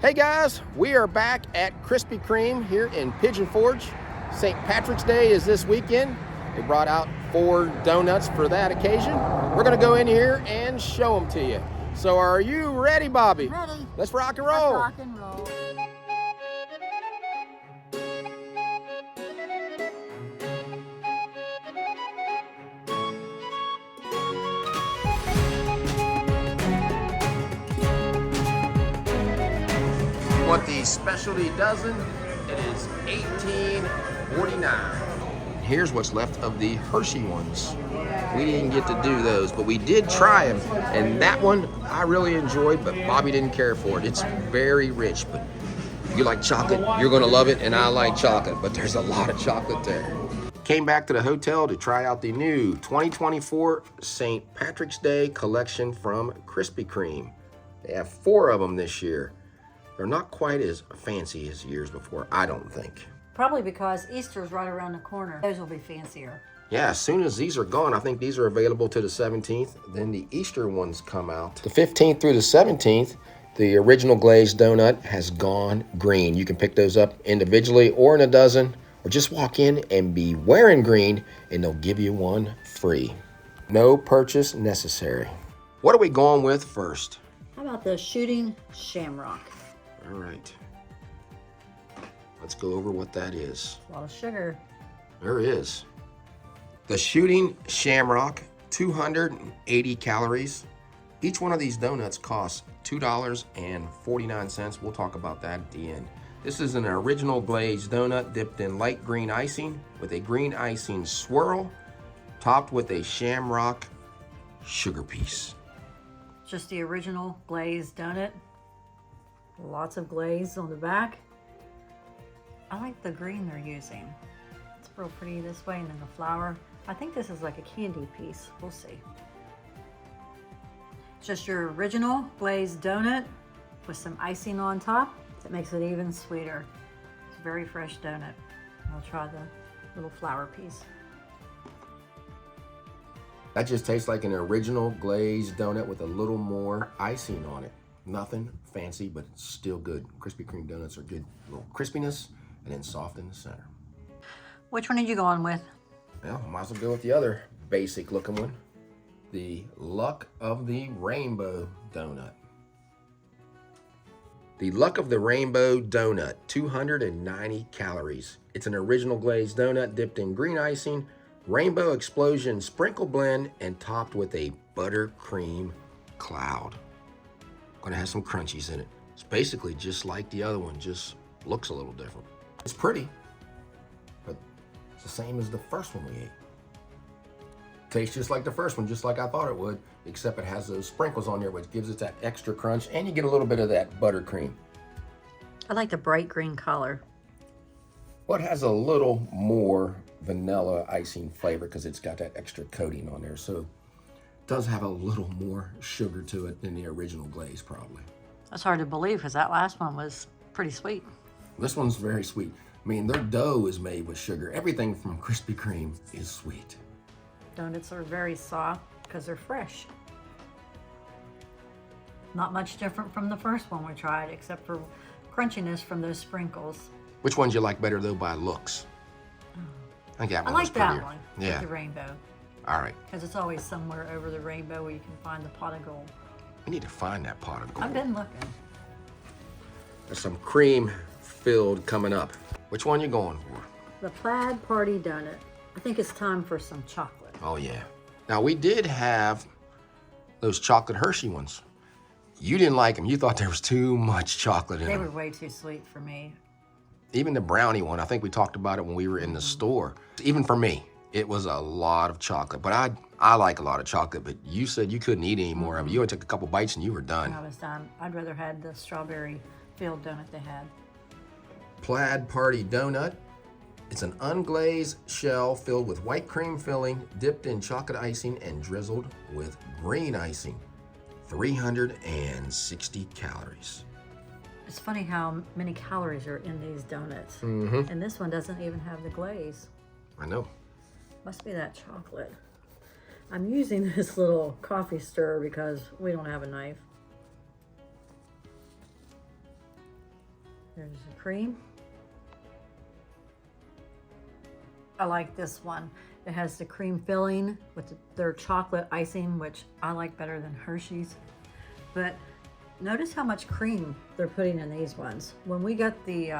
Hey guys, we are back at Krispy Kreme here in Pigeon Forge. St. Patrick's Day is this weekend. They brought out 4 donuts for that occasion. We're gonna go in here and show them to you. So are you ready, Bobby? Ready. Let's rock and roll. Let's rock and roll. Want the specialty dozen? It is $18.49. Here's what's left of the Hershey ones. We didn't get to do those, but we did try them. And that one I really enjoyed, but Bobby didn't care for it. It's very rich, but if you like chocolate, you're gonna love it, and I like chocolate, but there's a lot of chocolate there. Came back to the hotel to try out the new 2024 St. Patrick's Day collection from Krispy Kreme. They have 4 of them this year. They're not quite as fancy as years before, I don't think. Probably because Easter's right around the corner. Those will be fancier. Yeah, as soon as these are gone, I think these are available to the 17th. Then the Easter ones come out. The 15th through the 17th, the original glazed donut has gone green. You can pick those up individually or in a dozen, or just walk in and be wearing green and they'll give you one free. No purchase necessary. What are we going with first? How about the shooting Shamrock? All right. Let's go over what that is. A lot of sugar. There is. The shooting Shamrock, 280 calories. Each one of these donuts costs $2.49. We'll talk about that at the end. This is an original glazed donut dipped in light green icing with a green icing swirl, topped with a Shamrock sugar piece. Just the original glazed donut. Lots of glaze on the back. I like the green they're using. It's real pretty this way, and then the flour. I think this is like a candy piece. We'll see. Just your original glazed donut with some icing on top. That makes it even sweeter. It's a very fresh donut. I'll try the little flour piece. That just tastes like an original glazed donut with a little more icing on it. Nothing fancy, but it's still good. Krispy Kreme donuts are good. A little crispiness and then soft in the center. Which one are you going with? Well, might as well go with the other basic looking one. The Luck of the Rainbow Donut. The Luck of the Rainbow Donut, 290 calories. It's an original glazed donut dipped in green icing, rainbow explosion sprinkle blend, and topped with a buttercream cloud. Gonna have some crunchies in it. It's basically just like the other one, just looks a little different. It's pretty, but it's the same as the first one we ate. Tastes just like the first one, just like I thought it would, except it has those sprinkles on there, which gives it that extra crunch, and you get a little bit of that buttercream. I like the bright green color. Well, it has a little more vanilla icing flavor because it's got that extra coating on there, so does have a little more sugar to it than the original glaze, probably. That's hard to believe because that last one was pretty sweet. This one's very sweet. I mean, their dough is made with sugar. Everything from Krispy Kreme is sweet. Donuts are very soft because they're fresh. Not much different from the first one we tried, except for crunchiness from those sprinkles. Which ones you like better, though, by looks? I think that I one was like that prettier. one, Yeah. with the rainbow. All right. Because it's always somewhere over the rainbow where you can find the pot of gold. We need to find that pot of gold. I've been looking. There's some cream filled coming up. Which one you going for? The Plaid Party Donut. I think it's time for some chocolate. Oh, yeah. Now, we did have those chocolate Hershey ones. You didn't like them. You thought there was too much chocolate in They them. were way too sweet for me. Even the brownie one, I think we talked about it when we were in the store. Even for me, it was a lot of chocolate. But I like a lot of chocolate, but you said you couldn't eat any more of it. You only took a couple bites and you were done. I was done. I'd rather had the strawberry filled donut they had. Plaid Party Donut. It's an unglazed shell filled with white cream filling, dipped in chocolate icing and drizzled with green icing. 360 calories. It's funny how many calories are in these donuts. Mm-hmm. And this one doesn't even have the glaze. I know. Must be that chocolate. I'm using this little coffee stirrer because we don't have a knife. There's the cream. I like this one. It has the cream filling with their chocolate icing, which I like better than Hershey's. But notice how much cream they're putting in these ones. When we got the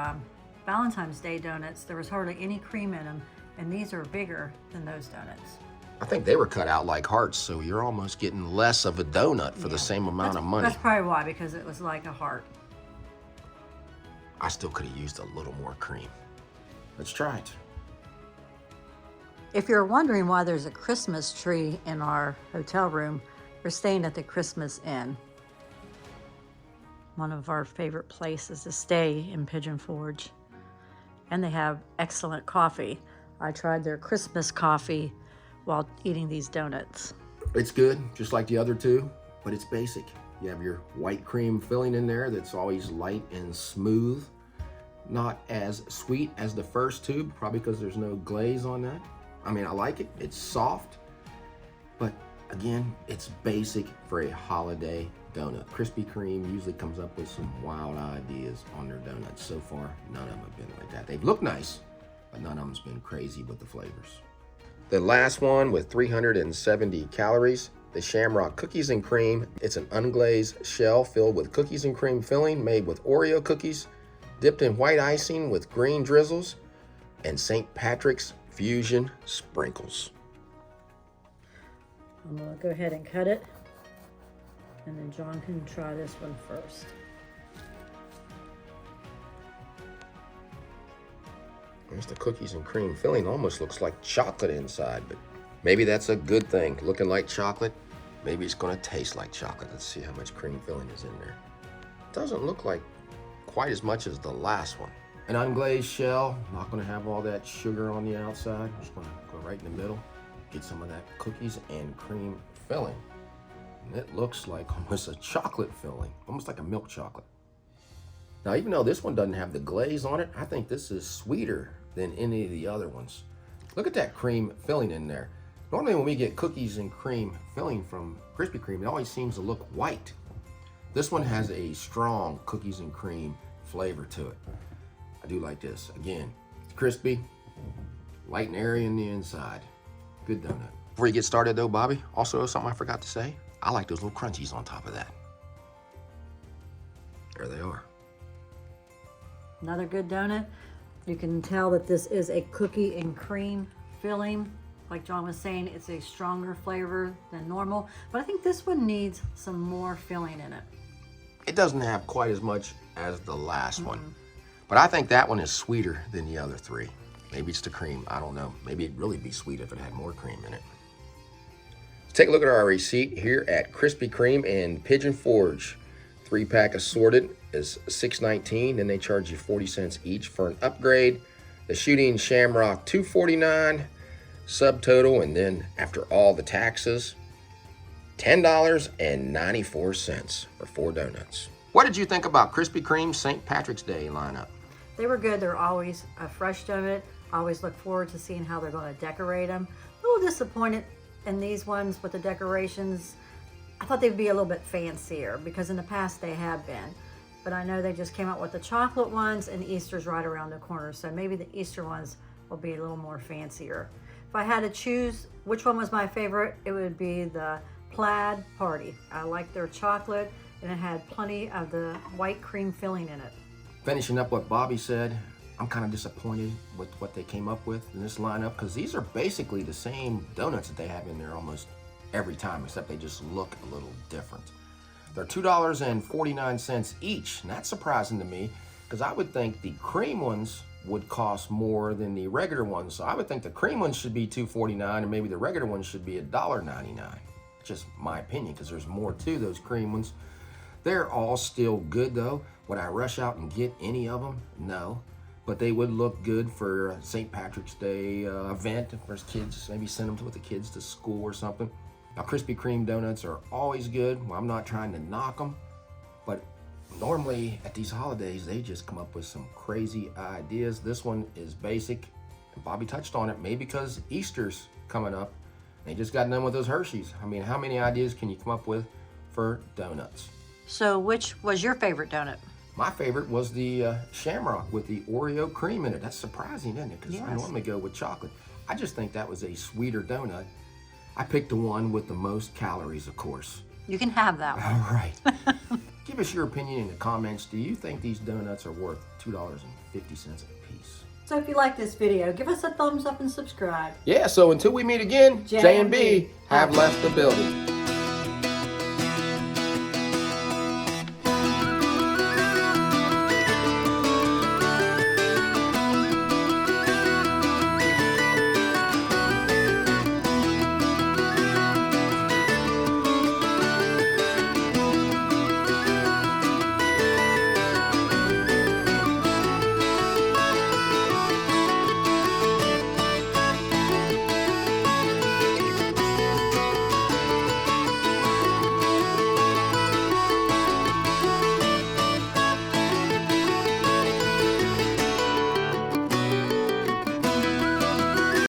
Valentine's Day donuts, there was hardly any cream in them, and these are bigger than those donuts. I think they were cut out like hearts, so you're almost getting less of a donut for the same amount of money. That's probably why, because it was like a heart. I still could have used a little more cream. Let's try it. If you're wondering why there's a Christmas tree in our hotel room, we're staying at the Christmas Inn. One of our favorite places to stay in Pigeon Forge. And they have excellent coffee. I tried their Christmas coffee while eating these donuts. It's good, just like the other two, but it's basic. You have your white cream filling in there that's always light and smooth. Not as sweet as the first two, probably because there's no glaze on that. I mean, I like it. It's soft, but again, it's basic for a holiday donut. Krispy Kreme usually comes up with some wild ideas on their donuts. So far, none of them have been like that. They've looked nice, but none of them's been crazy with the flavors. The last one with 370 calories, the Shamrock Cookies and Cream. It's an unglazed shell filled with cookies and cream filling made with Oreo cookies, dipped in white icing with green drizzles, and St. Patrick's Fusion sprinkles. I'm gonna go ahead and cut it, and then John can try this one first. There's the cookies and cream filling. Almost looks like chocolate inside, but maybe that's a good thing. Looking like chocolate, maybe it's gonna taste like chocolate. Let's see how much cream filling is in there. Doesn't look like quite as much as the last one. An unglazed shell, not gonna have all that sugar on the outside. Just gonna go right in the middle, get some of that cookies and cream filling. And it looks like almost a chocolate filling, almost like a milk chocolate. Now, even though this one doesn't have the glaze on it, I think this is sweeter than any of the other ones. Look at that cream filling in there. Normally when we get cookies and cream filling from Krispy Kreme, it always seems to look white. This one has a strong cookies and cream flavor to it. I do like this. Again, it's crispy, light and airy in the inside. Good donut. Before you get started though, Bobby, also something I forgot to say, I like those little crunchies on top of that. There they are. Another good donut. You can tell that this is a cookie and cream filling. Like John was saying, it's a stronger flavor than normal, but I think this one needs some more filling in it. It doesn't have quite as much as the last one, but I think that one is sweeter than the other three. Maybe it's the cream, I don't know. Maybe it'd really be sweet if it had more cream in it. Let's take a look at our receipt here at Krispy Kreme in Pigeon Forge. 3-pack assorted is $6.19, then they charge you 40 cents each for an upgrade. The Shooting Shamrock $2.49, subtotal, and then after all the taxes, $10.94 for 4 donuts. What did you think about Krispy Kreme's St. Patrick's Day lineup? They were good. They're always a fresh donut. I always look forward to seeing how they're going to decorate them. A little disappointed in these ones with the decorations. I thought they'd be a little bit fancier because in the past they have been. But I know they just came out with the chocolate ones and Easter's right around the corner. So maybe the Easter ones will be a little more fancier. If I had to choose which one was my favorite, it would be the Plaid Party. I like their chocolate and it had plenty of the white cream filling in it. Finishing up what Bobby said, I'm kind of disappointed with what they came up with in this lineup because these are basically the same donuts that they have in there almost every time, except they just look a little different. They're $2.49 each, and that's surprising to me because I would think the cream ones would cost more than the regular ones. So I would think the cream ones should be $2.49 and maybe the regular ones should be $1.99. Just my opinion, because there's more to those cream ones. They're all still good though. Would I rush out and get any of them? No. But they would look good for a St. Patrick's Day event. If there's kids, maybe send them with the kids to school or something. Now, Krispy Kreme donuts are always good. Well, I'm not trying to knock them, but normally at these holidays, they just come up with some crazy ideas. This one is basic, and Bobby touched on it, maybe because Easter's coming up. They just got done with those Hershey's. I mean, how many ideas can you come up with for donuts? So which was your favorite donut? My favorite was the Shamrock with the Oreo cream in it. That's surprising, isn't it? Because I Yes. normally go with chocolate. I just think that was a sweeter donut. I picked the one with the most calories, of course. You can have that one. All right. Give us your opinion in the comments. Do you think these donuts are worth $2.50 a piece? So if you like this video, give us a thumbs up and subscribe. Yeah, so until we meet again, J&B, J&B have left the building.